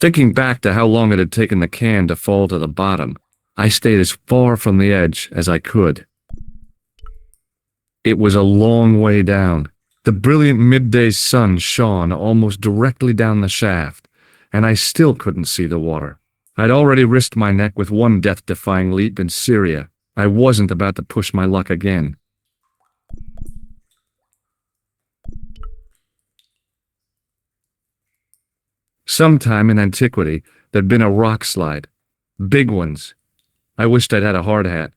Thinking back to how long it had taken the can to fall to the bottom, I stayed as far from the edge as I could. It was a long way down. The brilliant midday sun shone almost directly down the shaft, and I still couldn't see the water. I'd already risked my neck with one death-defying leap in Syria. I wasn't about to push my luck again. Sometime in antiquity, there'd been a rock slide. Big ones. I wished I'd had a hard hat.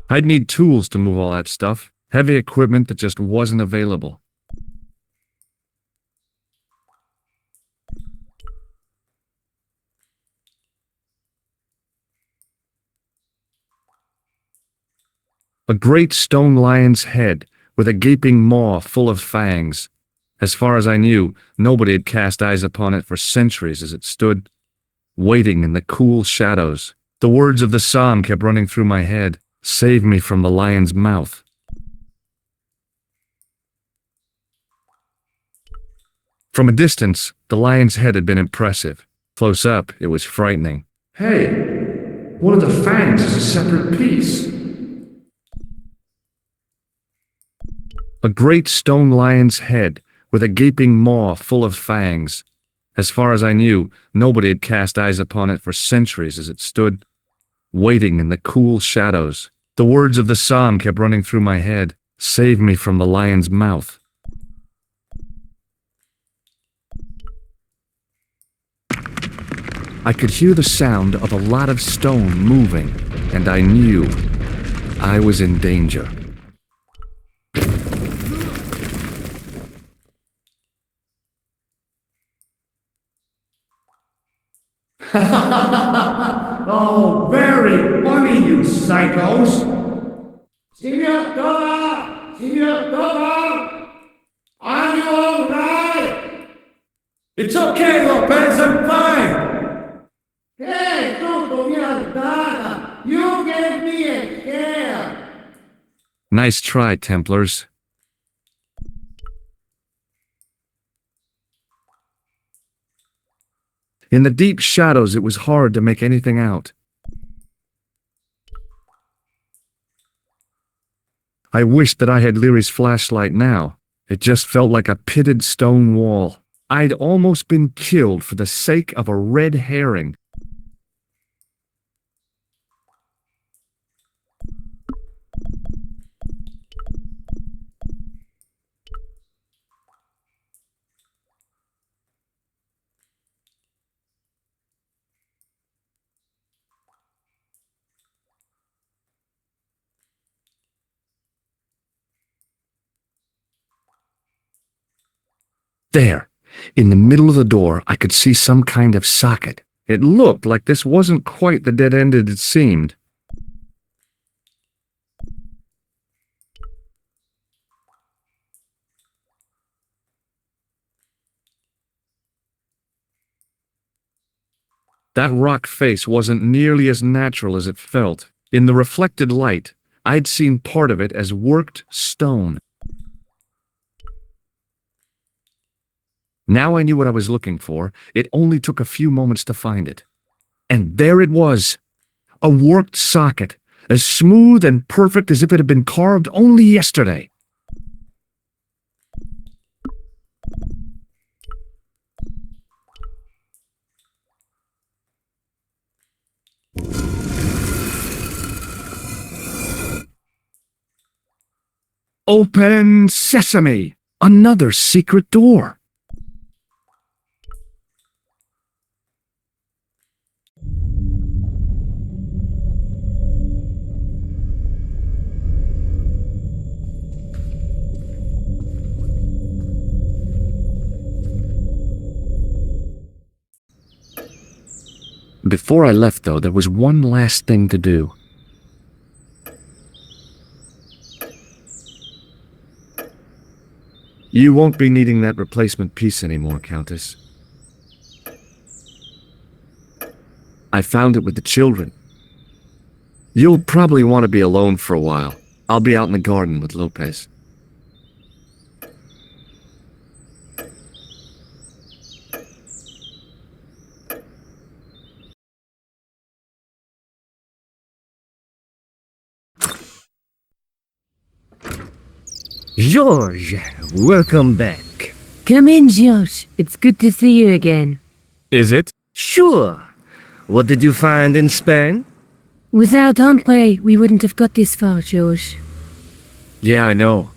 I'd need tools to move all that stuff, heavy equipment that just wasn't available. A great stone lion's head, with a gaping maw full of fangs. As far as I knew, nobody had cast eyes upon it for centuries as it stood, waiting in the cool shadows. The words of the psalm kept running through my head, "Save me from the lion's mouth." From a distance, the lion's head had been impressive. Close up, it was frightening. Hey, one of the fangs is a separate piece. A great stone lion's head, with a gaping maw full of fangs. As far as I knew, nobody had cast eyes upon it for centuries as it stood, waiting in the cool shadows. The words of the psalm kept running through my head, "Save me from the lion's mouth." I could hear the sound of a lot of stone moving, and I knew I was in danger. Oh, very funny, you psychos! Signor, are you all right? It's okay, Lopez, I'm fine! Hey, tutto mi andata! You gave me a scare! Nice try, Templars. In the deep shadows, it was hard to make anything out. I wished that I had Leary's flashlight now. It just felt like a pitted stone wall. I'd almost been killed for the sake of a red herring. There, in the middle of the door, I could see some kind of socket. It looked like this wasn't quite the dead end it seemed. That rock face wasn't nearly as natural as it felt. In the reflected light, I'd seen part of it as worked stone. Now I knew what I was looking for. It only took a few moments to find it. And there it was. A worked socket, as smooth and perfect as if it had been carved only yesterday. Open sesame! Another secret door. Before I left, though, there was one last thing to do. You won't be needing that replacement piece anymore, Countess. I found it with the children. You'll probably want to be alone for a while. I'll be out in the garden with Lopez. George, welcome back. Come in, George. It's good to see you again. Is it? Sure. What did you find in Spain? Without André, we wouldn't have got this far, George. Yeah, I know.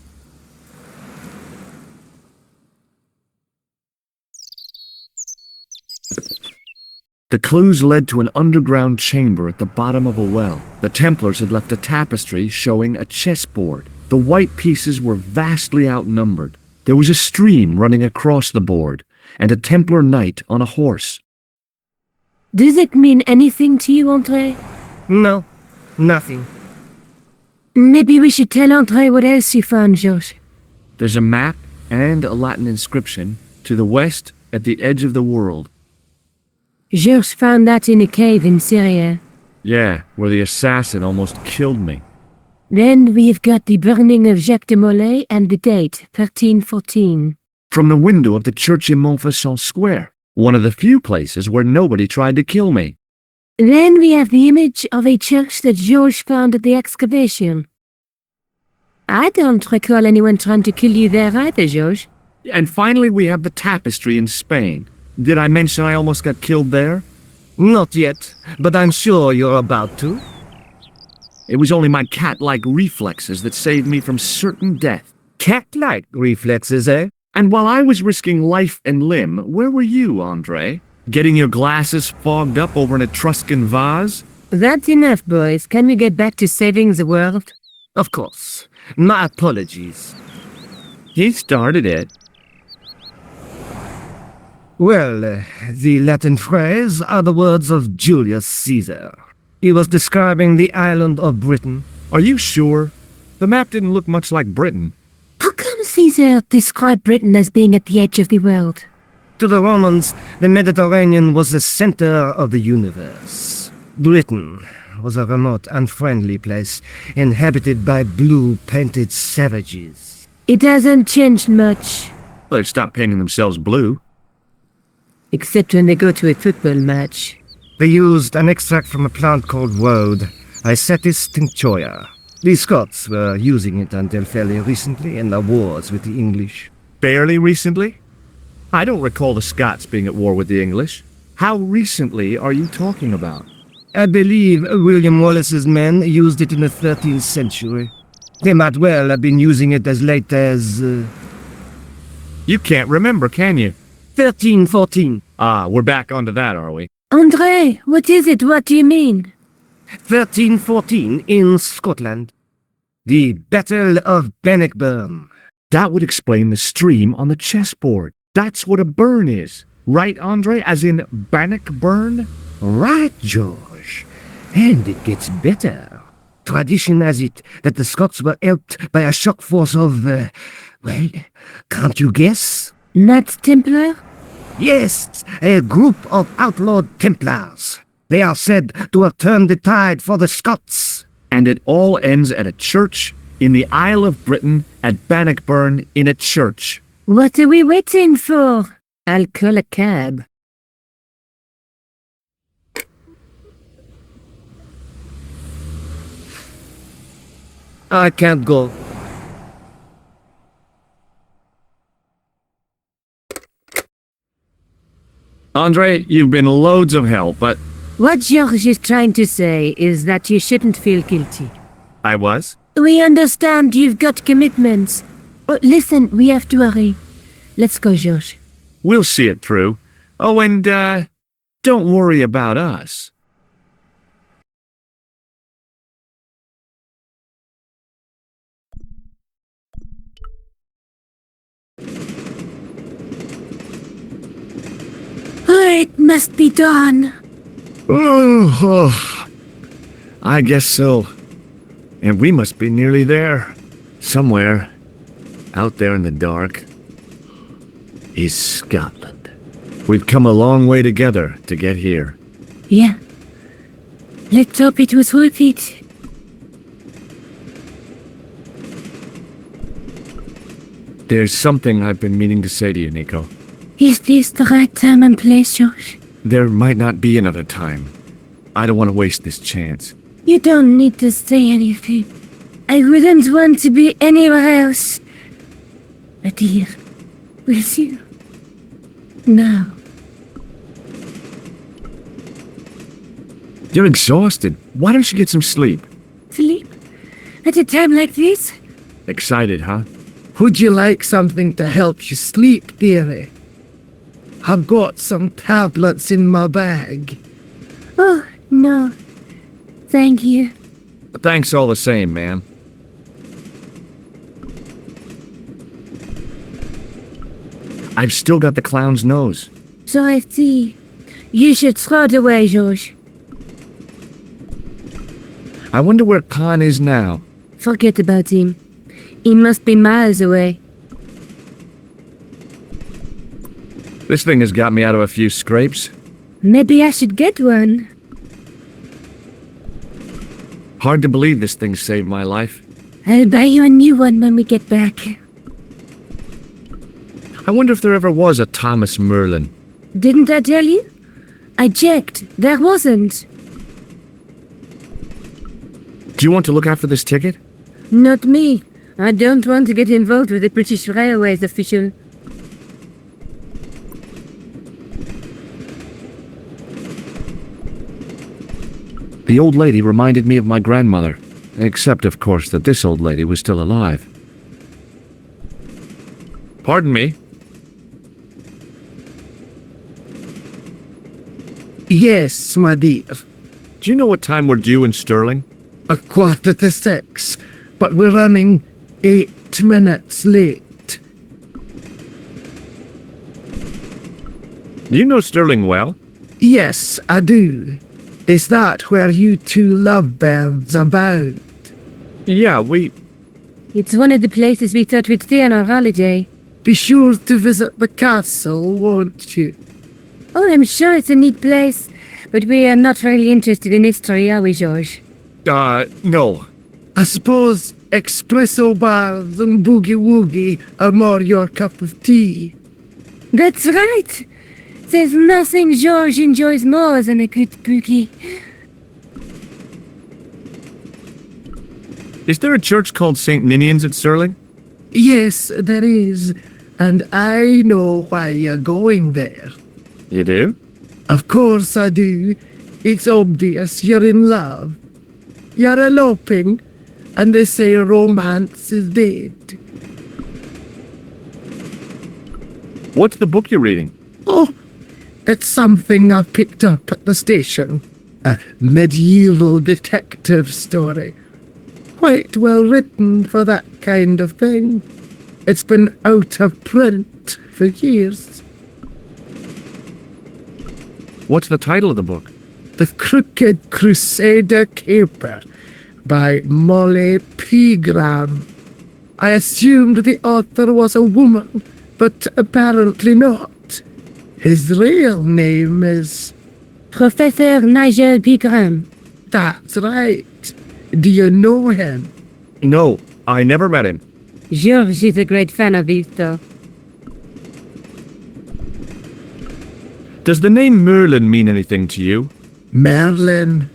The clues led to an underground chamber at the bottom of a well. The Templars had left a tapestry showing a chessboard. The white pieces were vastly outnumbered. There was a stream running across the board, and a Templar knight on a horse. Does it mean anything to you, André? No, nothing. Maybe we should tell André what else you found, George. There's a map and a Latin inscription to the west at the edge of the world. George found that in a cave in Syria. Yeah, where the assassin almost killed me. Then we've got the burning of Jacques de Molay and the date, 1314. From the window of the church in Montfaucon Square, one of the few places where nobody tried to kill me. Then we have the image of a church that George found at the excavation. I don't recall anyone trying to kill you there either, George. And finally we have the tapestry in Spain. Did I mention I almost got killed there? Not yet, but I'm sure you're about to. It was only my cat-like reflexes that saved me from certain death. Cat-like reflexes, eh? And while I was risking life and limb, where were you, André? Getting your glasses fogged up over an Etruscan vase? That's enough, boys. Can we get back to saving the world? Of course. My apologies. He started it. Well, the Latin phrase are the words of Julius Caesar. He was describing the island of Britain. Are you sure? The map didn't look much like Britain. How come Caesar described Britain as being at the edge of the world? To the Romans, the Mediterranean was the center of the universe. Britain was a remote, unfriendly place, inhabited by blue-painted savages. It hasn't changed much. Well, they've stopped painting themselves blue. Except when they go to a football match. They used an extract from a plant called woad, Icetis tinctoria. The Scots were using it until fairly recently in the wars with the English. Fairly recently? I don't recall the Scots being at war with the English. How recently are you talking about? I believe William Wallace's men used it in the 13th century. They might well have been using it as late as... You can't remember, can you? 1314. Ah, we're back onto that, are we? André, what is it? What do you mean? 1314 in Scotland. The Battle of Bannockburn. That would explain the stream on the chessboard. That's what a burn is. Right, André? As in Bannockburn? Right, George. And it gets better. Tradition has it that the Scots were helped by a shock force of, well, can't you guess? Knights Templar? Yes, a group of outlawed Templars. They are said to have turned the tide for the Scots. And it all ends at a church in the Isle of Britain at Bannockburn in a church. What are we waiting for? I'll call a cab. I can't go. André, you've been loads of help, but... What George is trying to say is that you shouldn't feel guilty. I was? We understand you've got commitments. But listen, we have to hurry. Let's go, George. We'll see it through. Oh, and, don't worry about us. It must be done. Oh, I guess so. And we must be nearly there. Somewhere, out there in the dark, is Scotland. We've come a long way together to get here. Yeah. Let's hope it was worth it. There's something I've been meaning to say to you, Nico. Is this the right time and place, George? There might not be another time. I don't want to waste this chance. You don't need to say anything. I wouldn't want to be anywhere else. Dear, we'll see you. Now. You're exhausted. Why don't you get some sleep? Sleep? At a time like this? Excited, huh? Would you like something to help you sleep, dearie? I've got some tablets in my bag. Oh, no. Thank you. Thanks all the same, man. I've still got the clown's nose. So I see. You should throw it away, George. I wonder where Khan is now. Forget about him. He must be miles away. This thing has got me out of a few scrapes. Maybe I should get one. Hard to believe this thing saved my life. I'll buy you a new one when we get back. I wonder if there ever was a Thomas Merlin. Didn't I tell you? I checked. There wasn't. Do you want to look after this ticket? Not me. I don't want to get involved with the British Railways official. The old lady reminded me of my grandmother. Except, of course, that this old lady was still alive. Pardon me? Yes, my dear. Do you know what time we're due in Stirling? 6:15, but we're running 8 minutes late. Do you know Stirling well? Yes, I do. Is that where you two lovebirds abound? Yeah, It's one of the places we thought we'd stay on our holiday. Be sure to visit the castle, won't you? Oh, I'm sure it's a neat place, but we are not really interested in history, are we, George? No. I suppose espresso bars and boogie-woogie are more your cup of tea. That's right. There's nothing George enjoys more than a good boogie. Is there a church called St. Ninian's at Stirling? Yes, there is, and I know why you're going there. You do? Of course I do. It's obvious you're in love. You're eloping, and they say romance is dead. What's the book you're reading? Oh, it's something I picked up at the station. A medieval detective story. Quite well written for that kind of thing. It's been out of print for years. What's the title of the book? The Crooked Crusader Caper by Molly Pegram. I assumed the author was a woman, but apparently not. His real name is... Professor Nigel Pegram. That's right. Do you know him? No, I never met him. George is a great fan of these, though. Does the name Merlin mean anything to you? Merlin,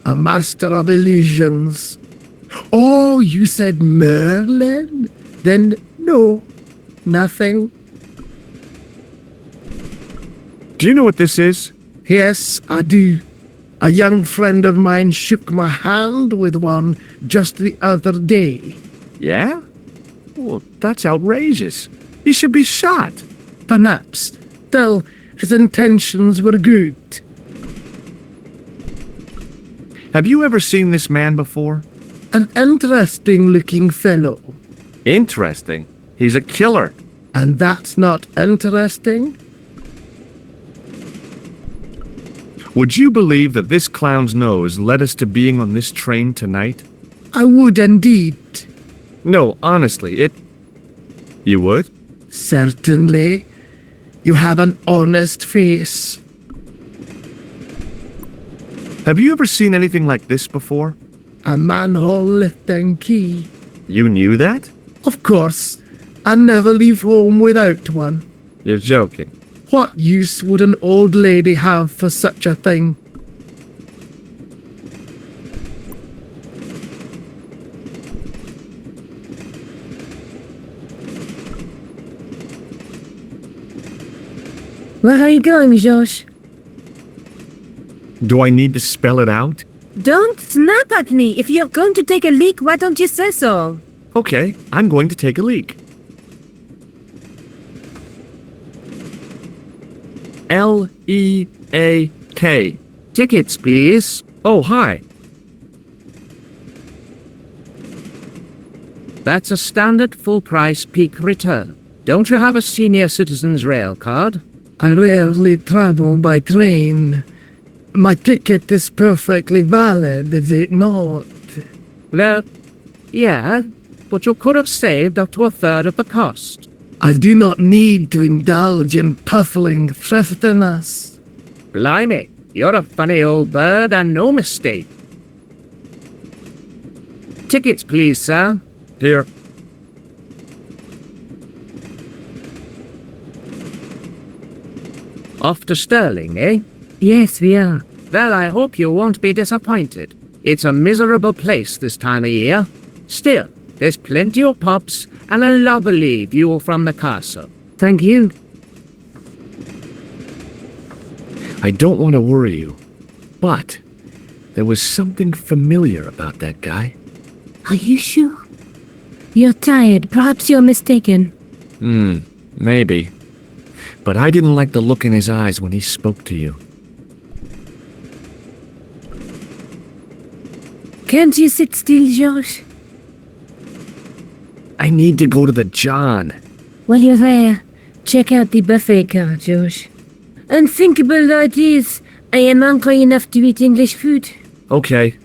a master of illusions. Oh, you said Merlin? Then no, nothing. Do you know what this is? Yes, I do. A young friend of mine shook my hand with one just the other day. Yeah? Well, that's outrageous. He should be shot. Perhaps. Still, his intentions were good. Have you ever seen this man before? An interesting-looking fellow. Interesting. He's a killer. And that's not interesting? Would you believe that this clown's nose led us to being on this train tonight? I would indeed. No, honestly, You would? Certainly. You have an honest face. Have you ever seen anything like this before? A manhole lifting key. You knew that? Of course. I never leave home without one. You're joking. What use would an old lady have for such a thing? Where are you going, George? Do I need to spell it out? Don't snap at me. If you're going to take a leak, why don't you say so? Okay, I'm going to take a leak. L-E-A-K. Tickets, please. Oh, hi. That's a standard full-price peak return. Don't you have a senior citizen's rail card? I rarely travel by train. My ticket is perfectly valid, is it not? Well, yeah, but you could have saved up to a third of the cost. I do not need to indulge in puffling thriftiness. Blimey, you're a funny old bird and no mistake. Tickets, please, sir. Here. Off to Sterling, eh? Yes, we are. Well, I hope you won't be disappointed. It's a miserable place this time of year. Still, there's plenty of pubs and a lovely view from the castle. Thank you. I don't want to worry you, but there was something familiar about that guy. Are you sure? You're tired. Perhaps you're mistaken. Maybe. But I didn't like the look in his eyes when he spoke to you. Can't you sit still, George? I need to go to the John. While you're there, check out the buffet car, George. Unthinkable though it is, I am hungry enough to eat English food. Okay.